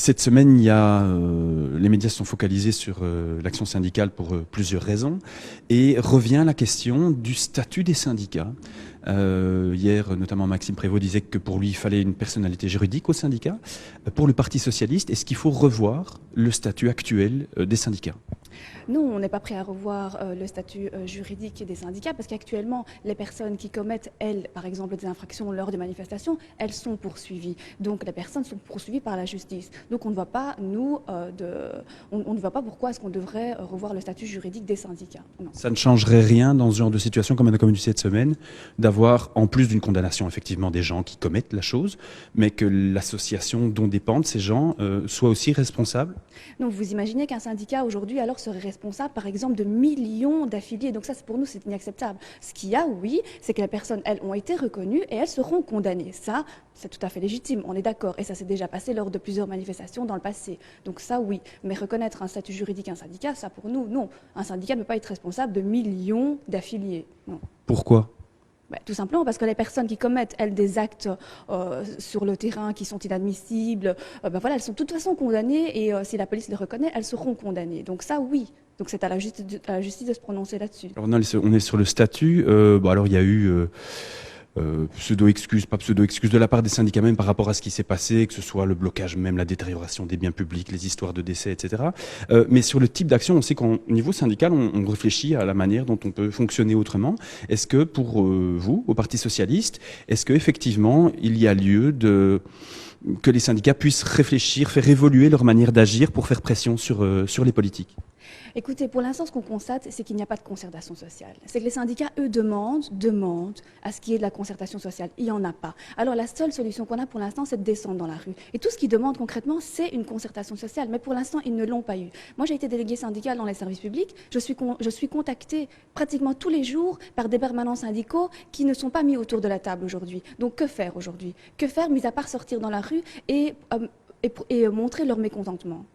Cette semaine, les médias se sont focalisés sur l'action syndicale pour plusieurs raisons et revient la question du statut des syndicats. Hier, notamment, Maxime Prévost disait que pour lui, il fallait une personnalité juridique au syndicat. Pour le Parti socialiste, est-ce qu'il faut revoir le statut actuel des syndicats ? Non, on n'est pas prêt à revoir le statut juridique des syndicats parce qu'actuellement, les personnes qui commettent, elles, par exemple, des infractions lors des manifestations, elles sont poursuivies. Donc les personnes sont poursuivies par la justice. Donc on ne voit pas, on ne voit pas pourquoi est-ce qu'on devrait revoir le statut juridique des syndicats. Non. Ça ne changerait rien dans ce genre de situation comme on a connu cette semaine, d'avoir, en plus d'une condamnation effectivement des gens qui commettent la chose, mais que l'association dont dépendent ces gens soit aussi responsable ? Donc vous imaginez qu'un syndicat aujourd'hui alors serait responsable par exemple de millions d'affiliés. Donc ça pour nous c'est inacceptable. Ce qu'il y a oui, c'est que les personnes elles ont été reconnues et elles seront condamnées. Ça c'est tout à fait légitime, on est d'accord. Et ça s'est déjà passé lors de plusieurs manifestations dans le passé. Donc ça oui, mais reconnaître un statut juridique à un syndicat, ça pour nous non. Un syndicat ne peut pas être responsable de millions d'affiliés. Non. Pourquoi ? Tout simplement parce que les personnes qui commettent, elles, des actes sur le terrain qui sont inadmissibles, voilà, elles sont de toute façon condamnées et si la police les reconnaît, elles seront condamnées. Donc ça, oui. Donc c'est à la justice de se prononcer là-dessus. Alors on est sur le statut. Alors il y a eu pseudo-excuse, pas pseudo-excuse de la part des syndicats même par rapport à ce qui s'est passé, que ce soit le blocage même, la détérioration des biens publics, les histoires de décès, etc. Mais sur le type d'action, on sait qu'au niveau syndical, on réfléchit à la manière dont on peut fonctionner autrement. Est-ce que pour vous, au Parti socialiste, est-ce qu'effectivement, il y a lieu que les syndicats puissent réfléchir, faire évoluer leur manière d'agir pour faire pression sur les politiques ? Écoutez, pour l'instant, ce qu'on constate, c'est qu'il n'y a pas de concertation sociale. C'est que les syndicats, eux, demandent à ce qu'il y ait de la concertation sociale. Il n'y en a pas. Alors la seule solution qu'on a pour l'instant, c'est de descendre dans la rue. Et tout ce qu'ils demandent concrètement, c'est une concertation sociale. Mais pour l'instant, ils ne l'ont pas eu. Moi, j'ai été déléguée syndicale dans les services publics. Je suis contactée pratiquement tous les jours par des permanents syndicaux qui ne sont pas mis autour de la table aujourd'hui. Donc que faire aujourd'hui ? Que faire, mis à part sortir dans la rue et montrer leur mécontentement ?